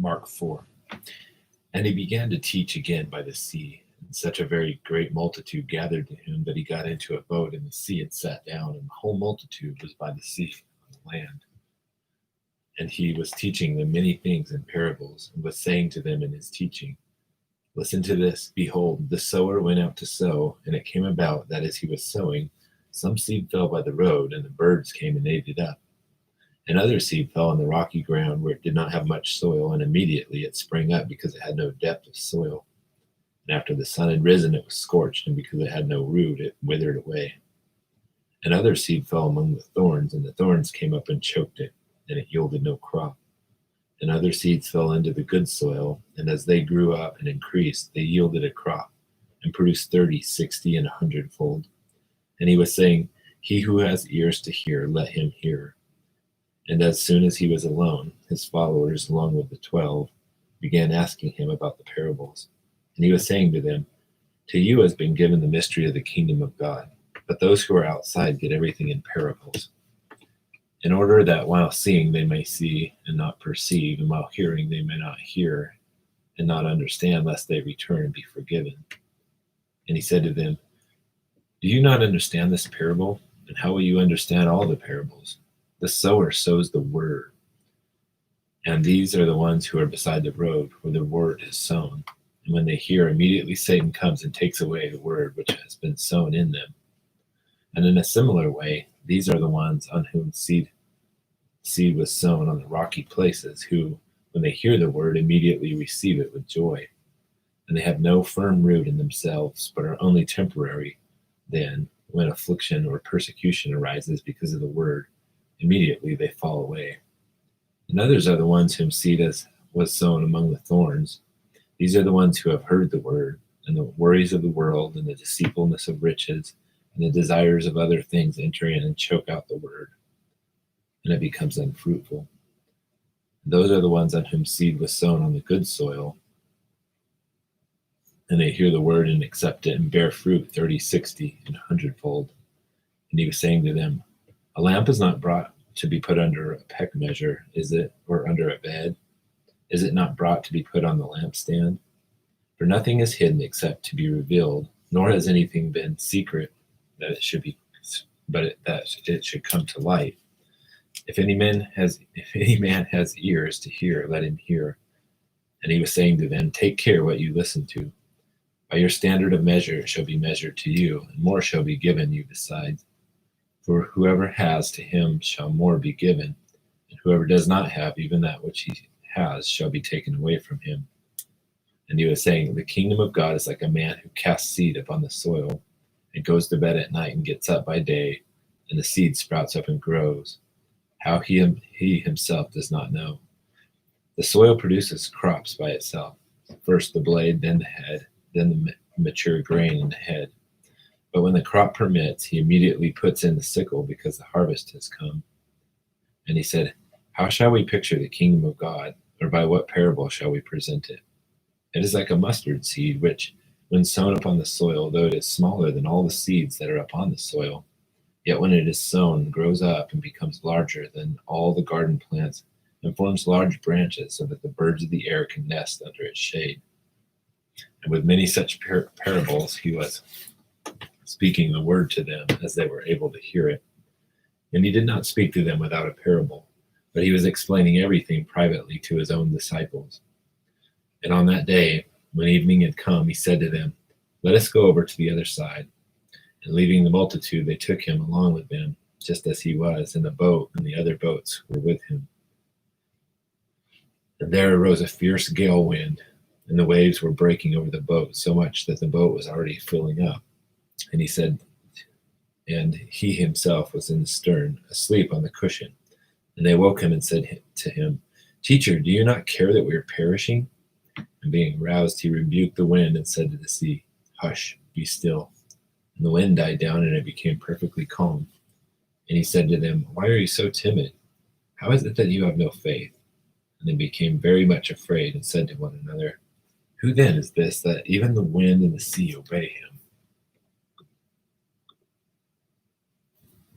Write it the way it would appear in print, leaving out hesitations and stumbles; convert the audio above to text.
Mark 4. And he began to teach again by the sea. And such a very great multitude gathered to him that he got into a boat in the sea and sat down, and the whole multitude was by the sea on the land. And he was teaching them many things in parables, and was saying to them in his teaching, Listen to this. Behold, the sower went out to sow, and it came about that as he was sowing, some seed fell by the road, and the birds came and ate it up. And other seed fell on the rocky ground where it did not have much soil, and immediately it sprang up because it had no depth of soil. And after the sun had risen, it was scorched, and because it had no root, it withered away. And other seed fell among the thorns, and the thorns came up and choked it, and it yielded no crop. And other seeds fell into the good soil, and as they grew up and increased, they yielded a crop, and produced 30, 60, and 100-fold. And he was saying, He who has ears to hear, let him hear. And as soon as he was alone, his followers, along with the 12, began asking him about the parables. And he was saying to them, To you has been given the mystery of the kingdom of God, but those who are outside get everything in parables, in order that while seeing they may see and not perceive, and while hearing they may not hear and not understand, lest they return and be forgiven. And he said to them, Do you not understand this parable? And how will you understand all the parables? The sower sows the word. And these are the ones who are beside the road, where the word is sown. And when they hear, immediately Satan comes and takes away the word which has been sown in them. And in a similar way, these are the ones on whom seed was sown on the rocky places, who, when they hear the word, immediately receive it with joy. And they have no firm root in themselves, but are only temporary. Then, when affliction or persecution arises because of the word, immediately they fall away. And others are the ones whom seed was sown among the thorns. These are the ones who have heard the word, and the worries of the world, and the deceitfulness of riches, and the desires of other things enter in and choke out the word, and it becomes unfruitful. Those are the ones on whom seed was sown on the good soil, and they hear the word and accept it and bear fruit 30, 60, and 100-fold. And he was saying to them, A lamp is not brought to be put under a peck measure, is it, or under a bed? Is it not brought to be put on the lampstand? For nothing is hidden except to be revealed, nor has anything been secret that it should be, that it should come to light. If any man has ears to hear, let him hear. And he was saying to them, Take care what you listen to. By your standard of measure it shall be measured to you, and more shall be given you besides. For whoever has, to him shall more be given, and whoever does not have, even that which he has shall be taken away from him. And he was saying, The kingdom of God is like a man who casts seed upon the soil, and goes to bed at night and gets up by day, and the seed sprouts up and grows. How he himself does not know. The soil produces crops by itself, first the blade, then the head, then the mature grain in the head. But when the crop permits, he immediately puts in the sickle, because the harvest has come. And he said, How shall we picture the kingdom of God, or by what parable shall we present it? It is like a mustard seed, which, when sown upon the soil, though it is smaller than all the seeds that are upon the soil, yet when it is sown, grows up and becomes larger than all the garden plants, and forms large branches, so that the birds of the air can nest under its shade. And with many such parables he was speaking the word to them, as they were able to hear it. And he did not speak to them without a parable, but he was explaining everything privately to his own disciples. And on that day, when evening had come, he said to them, Let us go over to the other side. And leaving the multitude, they took him along with them, just as he was, in the boat, and the other boats were with him. And there arose a fierce gale wind, and the waves were breaking over the boat, so much that the boat was already filling up. And he said, and he himself was in the stern, asleep on the cushion. And they woke him and said to him, Teacher, do you not care that we are perishing? And being roused, he rebuked the wind and said to the sea, Hush, be still. And the wind died down, and it became perfectly calm. And he said to them, Why are you so timid? How is it that you have no faith? And they became very much afraid, and said to one another, Who then is this, that even the wind and the sea obey him?